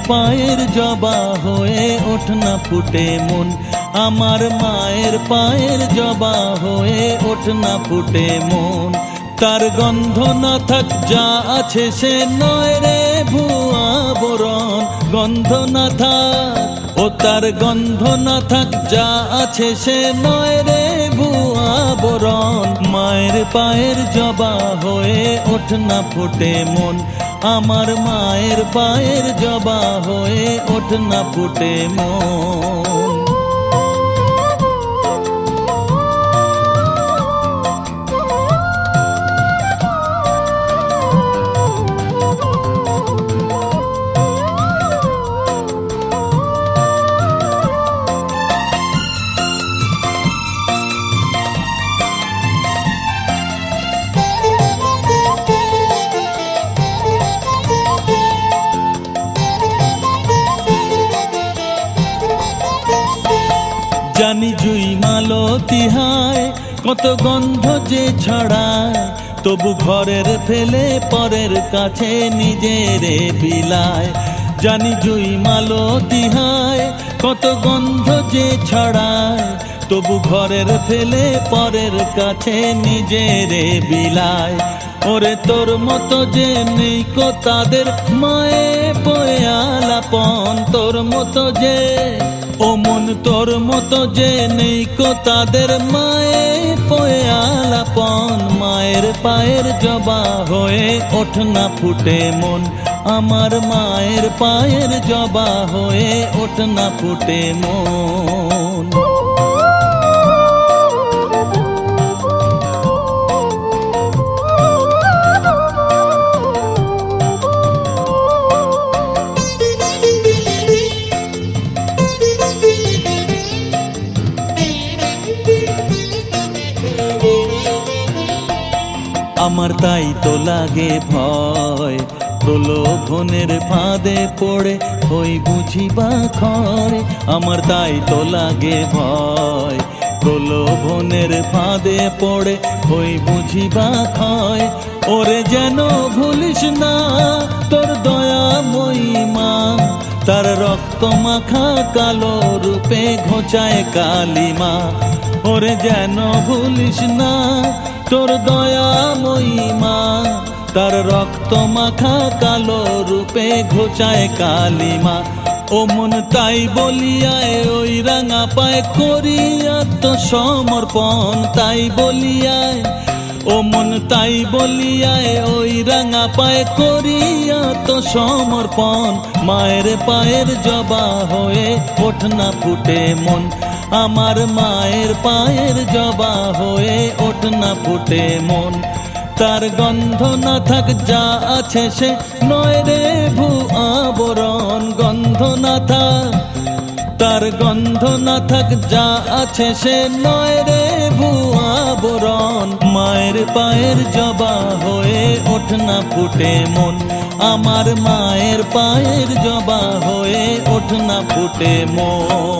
পায়ের জবা হয়ে ওঠ না ফুটে মন, আমার মায়ের পায়ের জবা হয়ে ওঠ না ফুটে মন। তার গন্ধ না থাক যা আছে সে নয় রে ভুয়া বরণ, গন্ধ না থাক ও তার গন্ধ না থাক যা আছে সে নয় রে ভুয়া বরণ। মায়ের পায়ের জবা হয়ে ওঠ না ফুটে মন, আমার মায়ের পায়ের জবা হয়ে ওঠ না ফুটে মন। জানি জুই মালতী হায় কত গন্ধ যে ছড়ায়, তবু ঘরের ফেলে পরের কাছে নিজেরে বিলায়। জানি জুই মালতী হায় কত গন্ধ যে ছড়ায়, তবু ঘরের ফেলে পরের কাছে নিজেরে বিলায়। ওরে তোর মতো যে নেই কো তাদের মায়ে বয়ে আলাপন, তোর মতো যে ও মন তোর মতো যে নেই কো তাদের মায়ে পয়ে আলাপন। মায়ের পায়ের জবা হয়ে ওঠ না ফুটে মন, আমার মায়ের পায়ের জবা হয়ে ওঠ না ফুটে মন। আমার তাই তো লাগে ভয় প্রলোভনের ফাঁদে পড়ে হই বুঝিবা খরে, আমার তাই তো লাগে ভয় প্রলোভনের ফাঁদে পড়ে হই বুঝিবা ক্ষয়। ওরে যেন ভুলিস না তোর দয়াময়ী মা, তার রক্ত মাখা কালো রূপে ঘোচায় কালিমা। ওরে যেন ভুলিস না তোর দয়াময়ী মা, তার রক্ত মাখা কালো রূপে ঘোচায় কালিমা। ও মন তাই বলিয়ায় ওই রাঙা পায় করি আত্মসমর্পণ, তাই বলিয়ায় ও মন তাই বলিয়ায় ওই রাঙা পায় করি আত্মসমর্পণ। মায়ের পায়ের জবা হয়ে ওঠ না ফুটে মন, আমার মায়ের পায়ের জবা হয়ে ওঠ না ফুটে মন। তার গন্ধ না থাক যা আছে সে নয় রে ভুয়া বরণ, গন্ধ না থাক তার গন্ধ না থাক যা আছে সে নয় রে ভুয়া বরণ। মায়ের পায়ের জবা হয়ে ওঠ না ফুটে মন, আমার মায়ের পায়ের জবা হয়ে ওঠ না ফুটে মন।